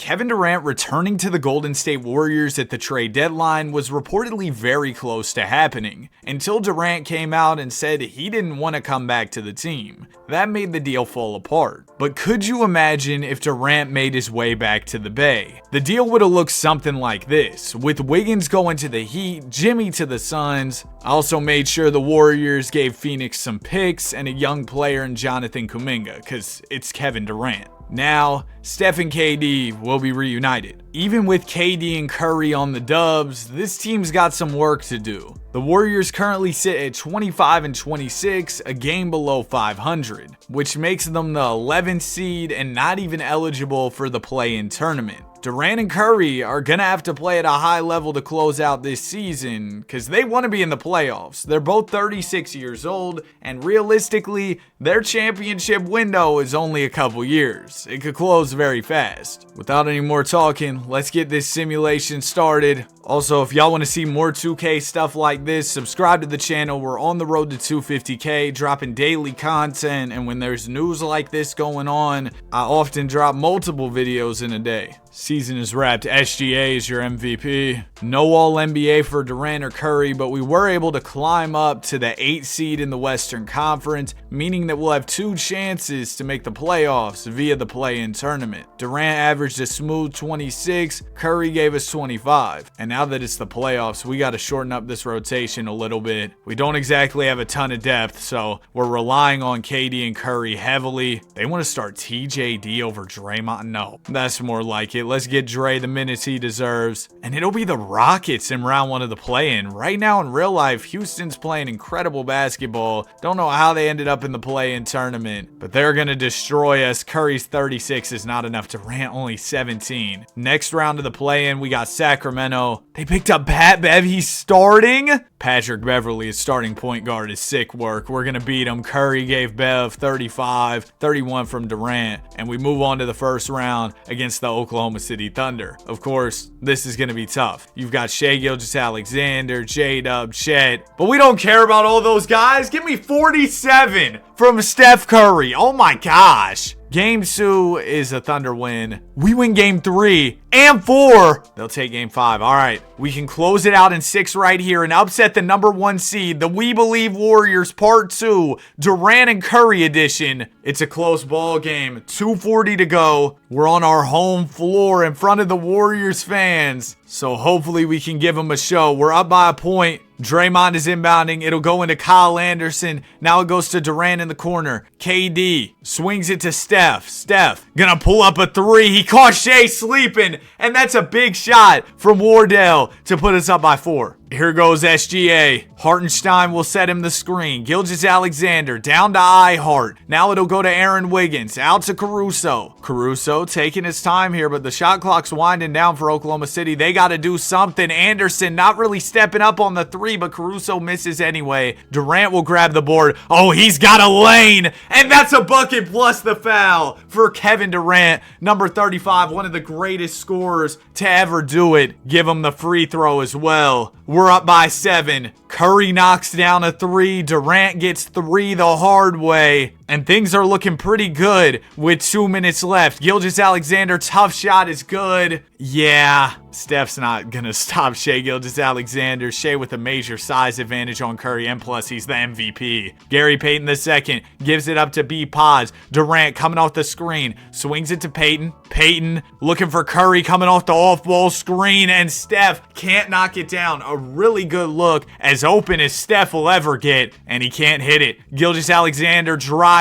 Kevin Durant returning to the Golden State Warriors at the trade deadline was reportedly very close to happening, until Durant came out and said he didn't want to come back to the team. That made the deal fall apart. But could you imagine if Durant made his way back to the Bay? The deal would have looked something like this, with Wiggins going to the Heat, Jimmy to the Suns. I also made sure the Warriors gave Phoenix some picks and a young player in Jonathan Kuminga, because it's Kevin Durant. Now, Steph and KD will be reunited. Even with KD and Curry on the Dubs, this team's got some work to do. The Warriors currently sit at 25-26, a game below 500, which makes them the 11th seed and not even eligible for the play-in tournament. Durant and Curry are going to have to play at a high level to close out this season because they want to be in the playoffs. They're both 36 years old, and realistically, their championship window is only a couple years. It could close very fast. Without any more talking, let's get this simulation started. Also, if y'all want to see more 2K stuff like this, subscribe to the channel. We're on the road to 250K, dropping daily content, and when there's news like this going on, I often drop multiple videos in a day. Season is wrapped. SGA is your MVP. No All-NBA for Durant or Curry, but we were able to climb up to the 8th seed in the Western Conference, meaning that we'll have 2 chances to make the playoffs via the play-in tournament. Durant averaged a smooth 26, Curry gave us 25, and now that it's the playoffs, we got to shorten up this rotation a little bit. We don't exactly have a ton of depth, so we're relying on KD and Curry heavily. They want to start TJD over Draymond? No, that's more like it. Let's get Dre the minutes he deserves, and it'll be the Rockets in round 1 of the play-in. Right now in real life, Houston's playing incredible basketball. Don't know how they ended up in the play-in tournament, but they're going to destroy us. Curry's 36 is not enough. Durant only 17. Next round of the play-in, we got Sacramento. They picked up Pat Bev. He's starting. Patrick Beverly is starting point guard is sick work. We're going to beat him. Curry gave Bev 35, 31 from Durant, and we move on to the first round against the Oklahoma City Thunder. Of course, this is going to be tough. You've got Shai Gilgeous-Alexander, J-Dub, Chet, but we don't care about all those guys. Give me 47 from Steph Curry. Oh my gosh. Game 2 is a Thunder win. We win Game 3 and 4. They'll take Game 5. All right, we can close it out in 6 right here and upset the number 1 seed, the We Believe Warriors Part 2, Durant and Curry edition. It's a close ball game. 2:40 to go. We're on our home floor in front of the Warriors fans, so hopefully we can give them a show. We're up by a point. Draymond is inbounding. It'll go into Kyle Anderson. Now it goes to Durant in the corner. KD swings it to Steph. Steph gonna pull up a 3. He caught Shai sleeping, and that's a big shot from Wardell to put us up by 4. Here goes SGA. Hartenstein will set him the screen. Gilgeous-Alexander down to Ihart. Now it'll go to Aaron Wiggins. Out to Caruso. Caruso taking his time here, but the shot clock's winding down for Oklahoma City. They got to do something. Anderson not really stepping up on the 3, but Caruso misses anyway. Durant will grab the board. Oh, he's got a lane, and that's a bucket plus the foul for Kevin Durant. Number 35, one of the greatest scorers to ever do it. Give him the free throw as well. We're up by 7. Curry knocks down a 3. Durant gets 3 the hard way. And things are looking pretty good with 2 minutes left. Gilgeous-Alexander, tough shot is good. Yeah, Steph's not going to stop Shai Gilgeous-Alexander. Shai with a major size advantage on Curry, and plus he's the MVP. Gary Payton II gives it up to B. Pods. Durant coming off the screen. Swings it to Payton. Payton looking for Curry coming off the off-ball screen, and Steph can't knock it down. A really good look, as open as Steph will ever get, and he can't hit it. Gilgeous-Alexander driving.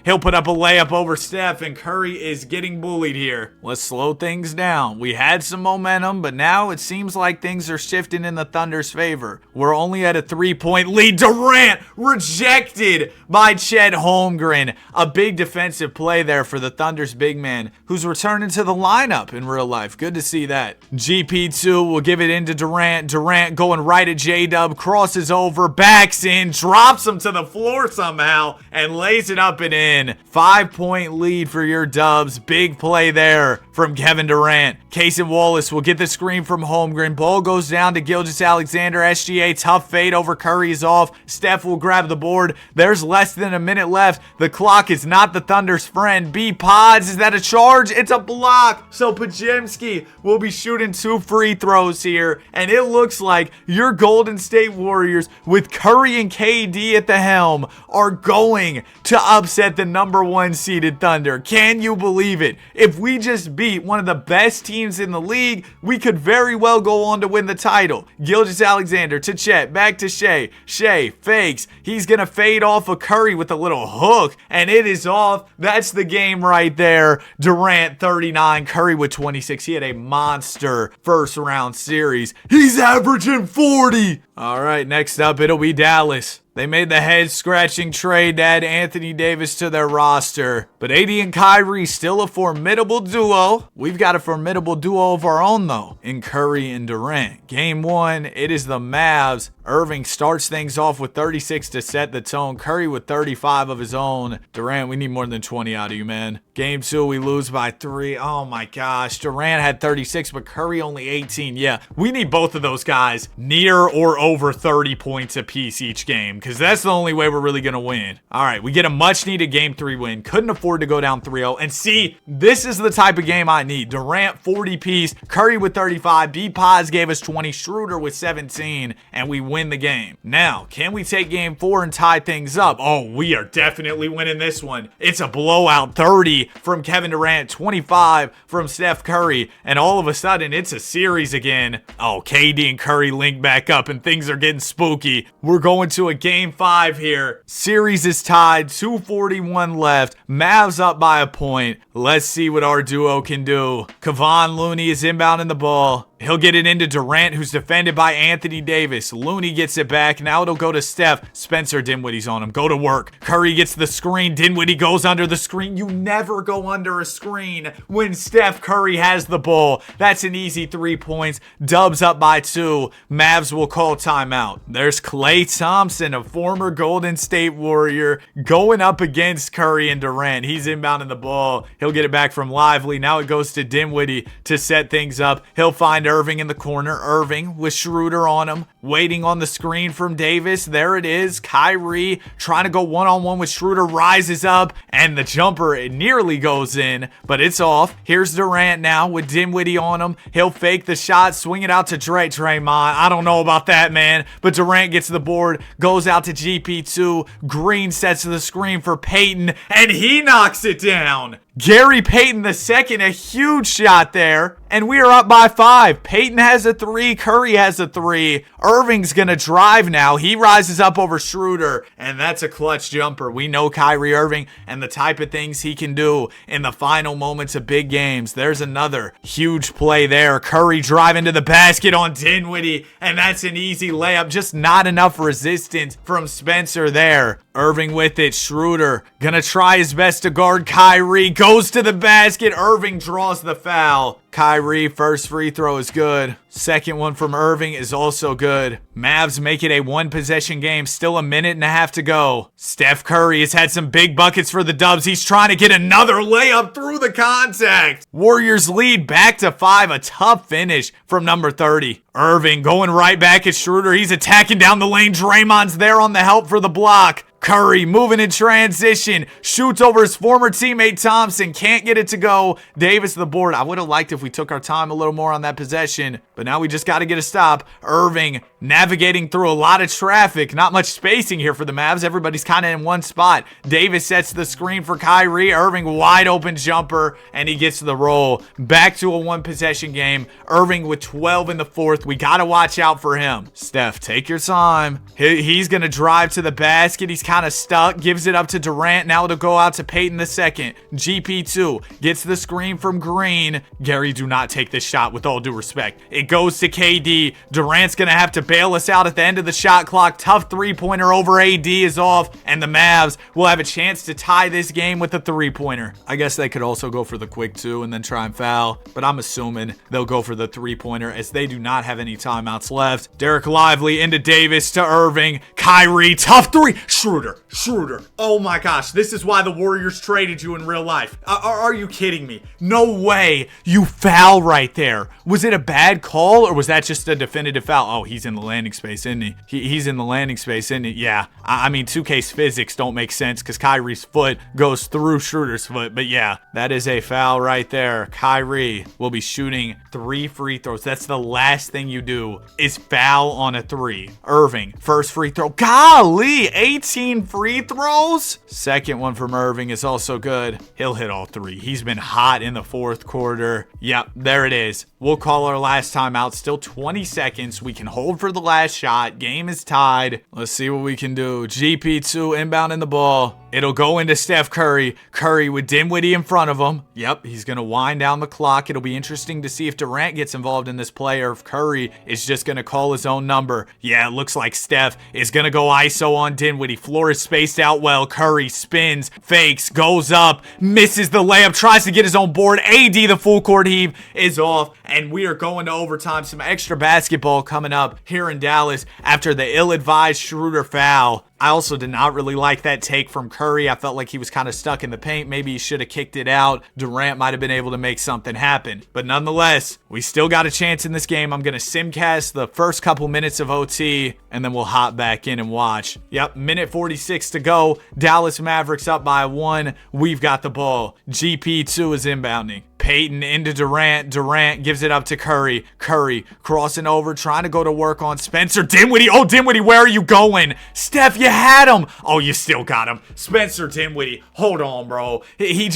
He'll put up a layup over Steph, and Curry is getting bullied here. Let's slow things down. We had some momentum, but now it seems like things are shifting in the Thunder's favor. We're only at a 3-point lead. Durant rejected by Chet Holmgren. A big defensive play there for the Thunder's big man, who's returning to the lineup in real life. Good to see that. GP2 will give it into Durant. Durant going right at J-Dub, crosses over, backs in, drops him to the floor somehow, and lays it up and in. 5-point lead for your Dubs. Big play there from Kevin Durant. Cason Wallace will get the screen from Holmgren. Ball goes down to Gilgeous-Alexander. SGA, tough fade over Curry is off. Steph will grab the board. There's less than a minute left. The clock is not the Thunder's friend. B Pods, is that a charge? It's a block. So Podziemski will be shooting 2 free throws here. And it looks like your Golden State Warriors, with Curry and KD at the helm, are going to upset the #1 seeded Thunder. Can you believe it? If we just beat one of the best teams in the league, we could very well go on to win the title. Gilgeous-Alexander to Chet, back to Shea. Shea fakes. He's going to fade off of Curry with a little hook, and it is off. That's the game right there. Durant 39, Curry with 26. He had a monster first round series. He's averaging 40. All right, next up, it'll be Dallas. They made the head-scratching trade to add Anthony Davis to their roster. But AD and Kyrie still a formidable duo. We've got a formidable duo of our own, though, in Curry and Durant. Game 1, it is the Mavs. Irving starts things off with 36 to set the tone. Curry with 35 of his own. Durant, we need more than 20 out of you, man. Game 2, we lose by 3. Oh my gosh. Durant had 36, but Curry only 18. Yeah, we need both of those guys near or over 30 points apiece each game, because that's the only way we're really going to win. All right, we get a much-needed Game 3 win. Couldn't afford to go down 3-0. And see, this is the type of game I need. Durant 40 piece, Curry with 35, B-Pods gave us 20, Schroeder with 17, and we win the game. Now, can we take Game 4 and tie things up? Oh, we are definitely winning this one. It's a blowout. 30 from Kevin Durant, 25 from Steph Curry, and all of a sudden, it's a series again. Oh, KD and Curry link back up, and things are getting spooky. We're going to a Game 5 here. Series is tied, 2:41 left. Mavs up by a point. Let's see what our duo can do. Kevon Looney is inbounding the ball. He'll get it into Durant, who's defended by Anthony Davis. Looney gets it back. Now it'll go to Steph. Spencer Dinwiddie's on him. Go to work. Curry gets the screen. Dinwiddie goes under the screen. You never go under a screen when Steph Curry has the ball. That's an easy 3 points. Dubs up by 2. Mavs will call timeout. There's Klay Thompson, a former Golden State Warrior, going up against Curry and Durant. He's inbounding the ball. He'll get it back from Lively. Now it goes to Dinwiddie to set things up. He'll find Irving in the corner. Irving with Schroeder on him, waiting on the screen from Davis. There it is. Kyrie trying to go one-on-one with Schroeder, rises up, and the jumper, it nearly goes in, but it's off. Here's Durant now with Dinwiddie on him. He'll fake the shot, swing it out to Draymond. I don't know about that, man, but Durant gets the board, goes out to GP2. Green sets the screen for Payton, and he knocks it down. Gary Payton II, a huge shot there, and we are up by 5. Payton has a 3, Curry has a 3. Irving's gonna drive now. He rises up over Schroeder, and that's a clutch jumper. We know Kyrie Irving and the type of things he can do in the final moments of big games. There's another huge play there. Curry driving to the basket on Dinwiddie, and that's an easy layup. Just not enough resistance from Spencer there. Irving with it. Schroeder gonna try his best to guard Kyrie. Goes to the basket. Irving draws the foul. Kyrie, first free throw is good. Second one from Irving is also good. Mavs make it a 1-possession game. Still a minute and a half to go. Steph Curry has had some big buckets for the Dubs. He's trying to get another layup through the contact. Warriors lead back to 5. A tough finish from number 30. Irving going right back at Schroeder. He's attacking down the lane. Draymond's there on the help for the block. Curry moving in transition, shoots over his former teammate Thompson, can't get it to go. Davis the board. I would have liked if we took our time a little more on that possession, but now we just got to get a stop. Irving navigating through a lot of traffic, not much spacing here for the Mavs. Everybody's kind of in one spot. Davis sets the screen for Kyrie. Irving wide open jumper, and he gets the roll. Back to a 1-possession game. Irving with 12 in the 4th. We got to watch out for him. Steph, take your time. He's going to drive to the basket. He's kind of stuck, gives it up to Durant. Now it'll go out to Payton II. GP2 gets the screen from Green. Gary, do not take this shot with all due respect. It goes to KD. Durant's gonna have to bail us out at the end of the shot clock. Tough 3-pointer over AD is off, and the Mavs will have a chance to tie this game with a 3-pointer. I guess they could also go for the quick 2 and then try and foul, but I'm assuming they'll go for the 3-pointer as they do not have any timeouts left. Derek Lively into Davis to Irving. Kyrie, tough 3. Schroeder Schroeder. Oh my gosh, this is why the Warriors traded you in real life. Are you kidding me? No way. You foul right there. Was it a bad call or was that just a definitive foul? Oh, he's in the landing space, isn't he? He's in the landing space, isn't he? Yeah. I mean, 2K's physics don't make sense because Kyrie's foot goes through Schroeder's foot. But yeah, that is a foul right there. Kyrie will be shooting 3 free throws. That's the last thing you do is foul on a 3. Irving, first free throw. Golly, 18 free throws? Second one from Irving is also good. He'll hit all 3. He's been hot in the fourth quarter. Yep, there it is. We'll call our last timeout. Still 20 seconds. We can hold for the last shot. Game is tied. Let's see what we can do. GP2 inbounding the ball. It'll go into Steph Curry. Curry with Dinwiddie in front of him. Yep, he's going to wind down the clock. It'll be interesting to see if Durant gets involved in this play or if Curry is just going to call his own number. Yeah, it looks like Steph is going to go ISO on Dinwiddie. Floor is spaced out well. Curry spins, fakes, goes up, misses the layup, tries to get his own board. AD, the full court heave, is off, and we are going to overtime. Some extra basketball coming up here in Dallas after the ill-advised Schroeder foul. I also did not really like that take from Curry. I felt like he was kind of stuck in the paint. Maybe he should have kicked it out. Durant might have been able to make something happen. But nonetheless, we still got a chance in this game. I'm going to simcast the first couple minutes of OT, and then we'll hop back in and watch. Yep, minute 46 to go. Dallas Mavericks up by 1. We've got the ball. GP2 is inbounding. Payton into Durant. Durant gives it up to Curry. Curry crossing over, trying to go to work on Spencer Dinwiddie. Oh, Dinwiddie, where are you going? Steph, you had him. Oh, you still got him. Spencer Dinwiddie. Hold on, bro. He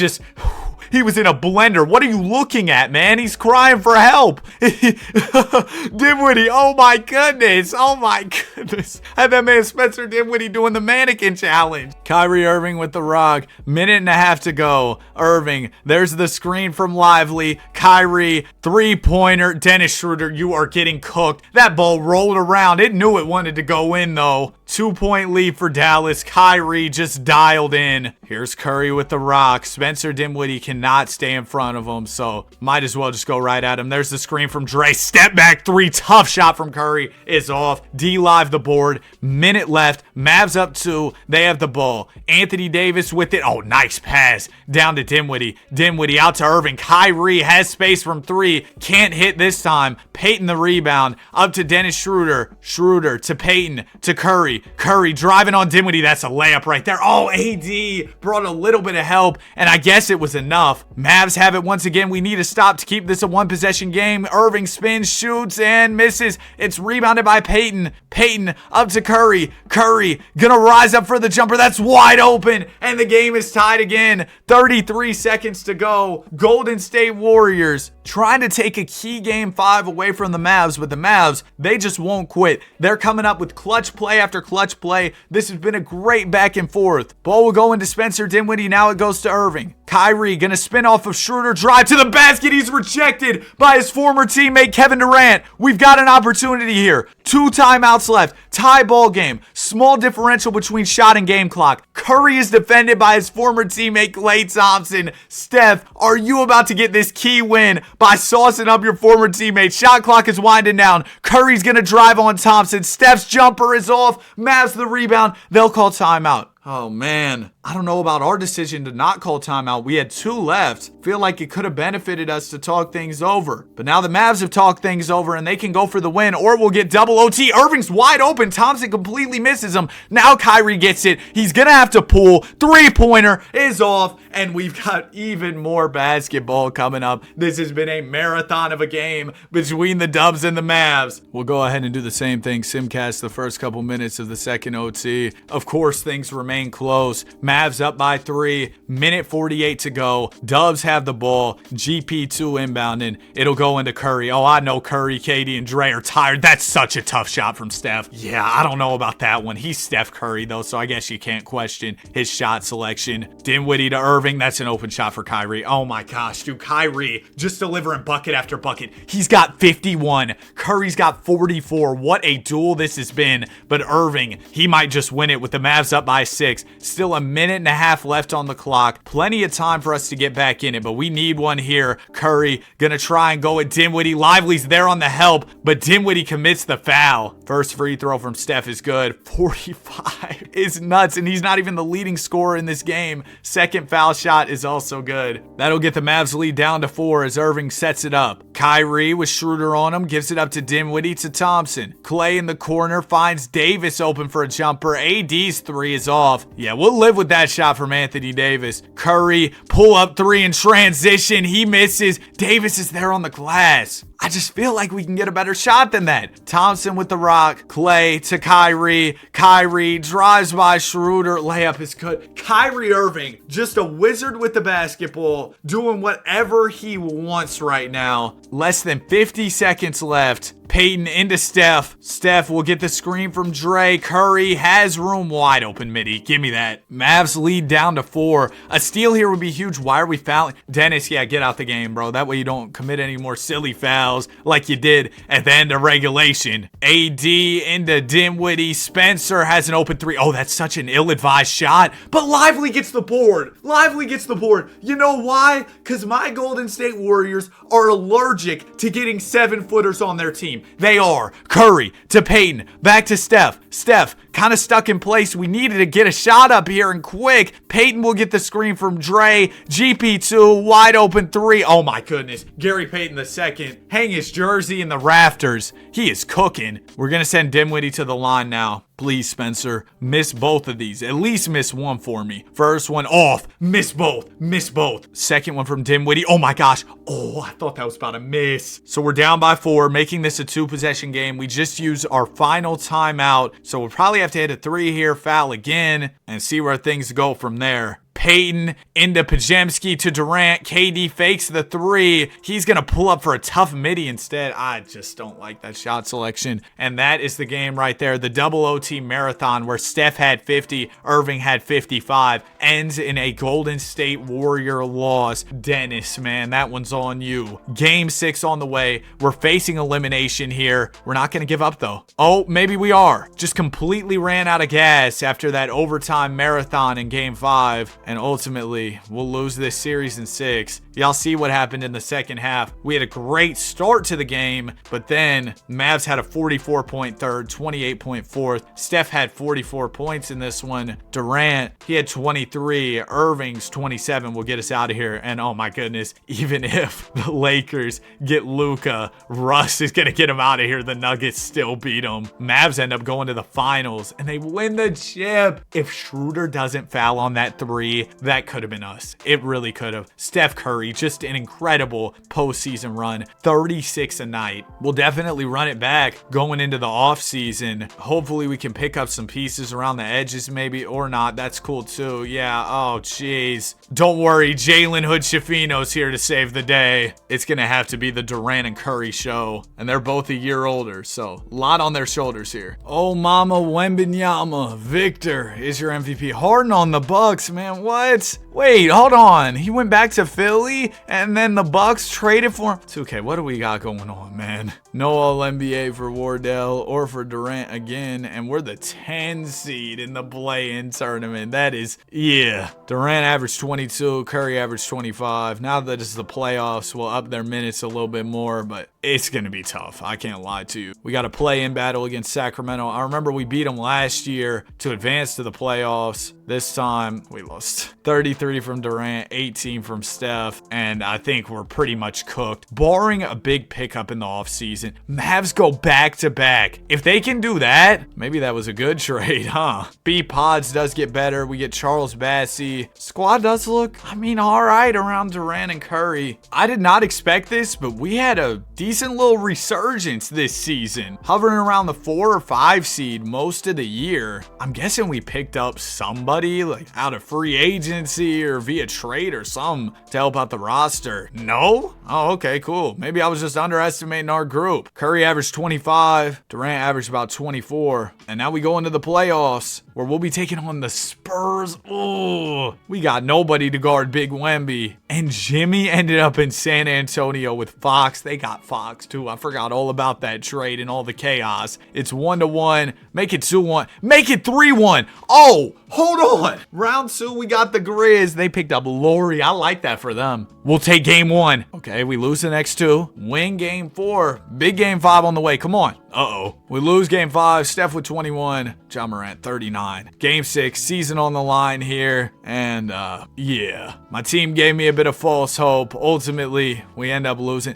was in a blender. What are you looking at, man? He's crying for help. Dinwiddie, oh my goodness. Oh my goodness. I had that man Spencer Dinwiddie doing the mannequin challenge. Kyrie Irving with the rock. Minute and a half to go. Irving, there's the screen from Lively. Kyrie, 3-pointer. Dennis Schroeder, you are getting cooked. That ball rolled around. It knew it wanted to go in, though. 2-point lead for Dallas. Kyrie just dialed in. Here's Curry with the rock. Spencer Dinwiddie cannot stay in front of him, so might as well just go right at him. There's the screen from Dre. Step back 3. Tough shot from Curry is off. D-Live the board. Minute left. Mavs up 2. They have the ball. Anthony Davis with it. Oh, nice pass. Down to Dinwiddie. Dinwiddie out to Irving. Kyrie has space from 3. Can't hit this time. Payton the rebound. Up to Dennis Schroeder. Schroeder to Payton to Curry. Curry driving on Dinwiddie. That's a layup right there. Oh, AD brought a little bit of help, and I guess it was enough. Mavs have it once again. We need to stop to keep this a one-possession game. Irving spins, shoots, and misses. It's rebounded by Payton. Payton up to Curry. Curry gonna rise up for the jumper. That's wide open, and the game is tied again. 33 seconds to go. Golden State Warriors trying to take a key game 5 away from the Mavs, but the Mavs, they just won't quit. They're coming up with clutch play after clutch play. This has been a great back and forth. Ball will go into Spencer Dinwiddie. Now it goes to Irving. Kyrie gonna spin off of Schroeder, drive to the basket. He's rejected by his former teammate Kevin Durant. We've got an opportunity here. 2 timeouts left. Tie ball game. Small differential between shot and game clock. Curry is defended by his former teammate Klay Thompson. Steph, are you about to get this key win by saucing up your former teammate? Shot clock is winding down. Curry's gonna drive on Thompson. Steph's jumper is off. Mavs the rebound. They'll call timeout. Oh man, I don't know about our decision to not call timeout. We had 2 left. Feel like it could have benefited us to talk things over. But now the Mavs have talked things over and they can go for the win, or we'll get double OT. Irving's wide open. Thompson completely misses him. Now Kyrie gets it. He's gonna have to pull. 3-pointer is off, and we've got even more basketball coming up. This has been a marathon of a game between the Dubs and the Mavs. We'll go ahead and do the same thing. Simcast the first couple minutes of the second OT. Of course, things remain close. Mavs up by 3. Minute 48 to go. Dubs have the ball. GP2 inbounding. It'll go into Curry. Oh, I know Curry, KD, and Dre are tired. That's such a tough shot from Steph. Yeah, I don't know about that one. He's Steph Curry, though, so I guess you can't question his shot selection. Dinwiddie to Irving. That's an open shot for Kyrie. Oh my gosh, dude. Kyrie just delivering bucket after bucket. He's got 51. Curry's got 44. What a duel this has been. But Irving, he might just win it with the Mavs up by 6. Still a minute and a half left on the clock. Plenty of time for us to get back in it, but we need one here. Curry gonna try and go at Dinwiddie. Lively's there on the help, but Dinwiddie commits the foul. First free throw from Steph is good. 45 is nuts, and he's not even the leading scorer in this game. Second foul shot is also good. That'll get the Mavs lead down to 4 as Irving sets it up. Kyrie with Schroeder on him, gives it up to Dinwiddie to Thompson. Clay in the corner finds Davis open for a jumper. AD's 3 is off. Yeah, we'll live with that shot from Anthony Davis. Curry, pull up 3 in transition. He misses. Davis is there on the glass. I just feel like we can get a better shot than that. Thompson with the rock. Clay to Kyrie. Kyrie drives by Schroeder. Layup is good. Kyrie Irving, just a wizard with the basketball, doing whatever he wants right now. Less than 50 seconds left. Payton into Steph. Steph will get the screen from Dre. Curry has room wide open, midi. Give me that. Mavs lead down to 4. A steal here would be huge. Why are we fouling? Dennis, yeah, get out the game, bro. That way you don't commit any more silly fouls like you did at the end of regulation. AD into Dinwiddie. Spencer has an open 3. Oh, that's such an ill-advised shot. But Lively gets the board. Lively gets the board. You know why? Because my Golden State Warriors are allergic to getting 7-footers on their team. They are. Curry to Payton. Back to Steph. Steph kind of stuck in place. We needed to get a shot up here and quick. Payton will get the screen from Dre. GP2, wide open 3. Oh my goodness. Gary Payton II. Hang his jersey in the rafters. He is cooking. We're going to send Dinwiddie to the line now. Please, Spencer, miss both of these. At least miss one for me. First one off. Miss both. Miss both. Second one from Dinwiddie. Oh my gosh. Oh, I thought that was about a miss. So we're down by 4, making this a 2-possession game. We just used our final timeout. So we'll probably have to hit a 3 here, foul again, and see where things go from there. Payton into Podziemski to Durant. KD fakes the 3. He's going to pull up for a tough midi instead. I just don't like that shot selection. And that is the game right there. The double OT marathon where Steph had 50, Irving had 55, ends in a Golden State Warrior loss. Dennis, man, that one's on you. Game 6 on the way. We're facing elimination here. We're not going to give up, though. Oh, maybe we are. Just completely ran out of gas after that overtime marathon in Game 5. And ultimately, we'll lose this series in 6. Y'all see what happened in the second half. We had a great start to the game, but then Mavs had a 44-point third, 28-point fourth. Steph had 44 points in this one. Durant, he had 23. Irving's 27 will get us out of here. And oh my goodness, even if the Lakers get Luka, Russ is going to get him out of here. The Nuggets still beat them. Mavs end up going to the finals, and they win the chip. If Schroeder doesn't foul on that 3, that could have been us. It really could have. Steph Curry, just an incredible postseason run. 36 a night. We'll definitely run it back going into the offseason. Hopefully we can pick up some pieces around the edges maybe, or not. That's cool too. Yeah, oh jeez. Don't worry, Jalen Hood-Schifino's here to save the day. It's going to have to be the Durant and Curry show. And they're both a year older, so a lot on their shoulders here. Oh mama Wembanyama. Victor is your MVP. Harden on the Bucks, man. What? Wait, hold on. He went back to Philly and then the Bucks traded for him. It's okay. What do we got going on, man? No All-NBA for Wardell or for Durant again. And we're the 10 seed in the play-in tournament. That is, yeah. Durant averaged 22. Curry averaged 25. Now that it's the playoffs, we'll up their minutes a little bit more, but it's going to be tough. I can't lie to you. We got a play-in battle against Sacramento. I remember we beat them last year to advance to the playoffs. This time, we lost 33 from Durant, 18 from Steph, and I think we're pretty much cooked. Barring a big pickup in the offseason, Mavs go back-to-back. If they can do that, maybe that was a good trade, huh? B-Pods does get better. We get Charles Bassey. Squad does look, all right around Durant and Curry. I did not expect this, but we had a decent little resurgence this season. Hovering around the 4 or 5 seed most of the year. I'm guessing we picked up somebody like out of free agency or via trade or something to help out the roster. No? Oh, okay, cool. Maybe I was just underestimating our group. Curry averaged 25. Durant averaged about 24. And now we go into the playoffs where we'll be taking on the Spurs. Oh, we got nobody to guard Big Wemby. And Jimmy ended up in San Antonio with Fox. They got Fox too. I forgot all about that trade and all the chaos. It's 1-1. Make it 2-1. Make it 3-1. Oh, hold on. Round 2, we got the Grizz. They picked up Laurie. I like that for them. We'll take game 1. Okay, we lose the next 2. Win game 4. Big game 5 on the way. Come on. Uh-oh. We lose game 5. Steph with 21. Ja Morant 39. Game 6. Season on the line here. And, yeah. My team gave me a bit of false hope. Ultimately, we end up losing.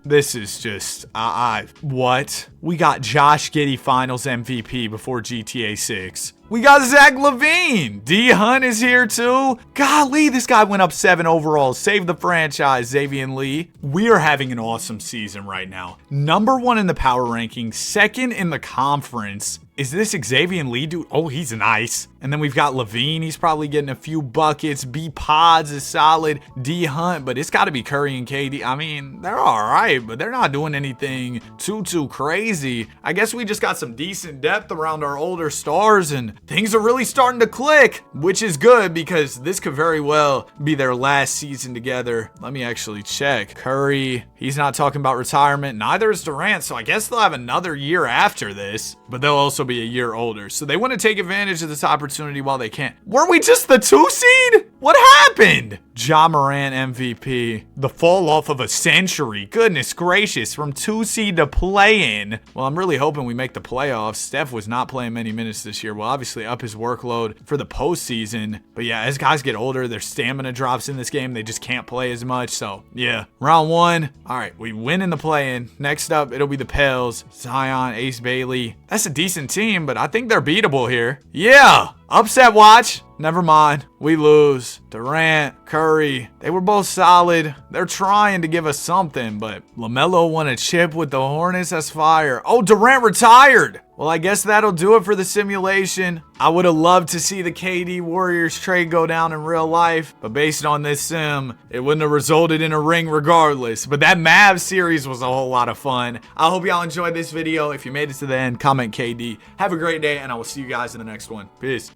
This is just, what? We got Josh Giddey Finals MVP before GTA 6. We got Zach LaVine. D Hunt is here too. Golly, this guy went up 7 overall. Save the franchise, Xavier Lee. We are having an awesome season right now. Number 1 in the power rankings, 2nd in the conference. Is this Xavier Lee dude? Oh, he's nice. And then we've got LaVine. He's probably getting a few buckets. B Pods is solid. D Hunt, but it's got to be Curry and KD. I mean, they're all right, but they're not doing anything too crazy. I guess we just got some decent depth around our older stars, and things are really starting to click, which is good because this could very well be their last season together. Let me actually check. Curry, he's not talking about retirement. Neither is Durant, so I guess they'll have another year after this, but they'll also be a year older. So they want to take advantage of this opportunity while they can. Weren't we just the 2 seed? What happened? Ja Morant MVP. The fall off of a century. Goodness gracious. From 2 seed to play-in. Well, I'm really hoping we make the playoffs. Steph was not playing many minutes this year. Well, obviously up his workload for the postseason. But yeah, as guys get older, their stamina drops in this game. They just can't play as much. So yeah, round 1. All right, we win in the play-in. Next up, it'll be the Pels. Zion, Ace Bailey. That's a decent team, but I think they're beatable here. Yeah. Upset watch. Never mind. We lose. Durant, Curry, they were both solid. They're trying to give us something, but LaMelo won a chip with the Hornets. That's fire. Oh, Durant retired. Well, I guess that'll do it for the simulation. I would have loved to see the KD Warriors trade go down in real life, but based on this sim, it wouldn't have resulted in a ring regardless. But that Mavs series was a whole lot of fun. I hope y'all enjoyed this video. If you made it to the end, comment KD. Have a great day, and I will see you guys in the next one. Peace.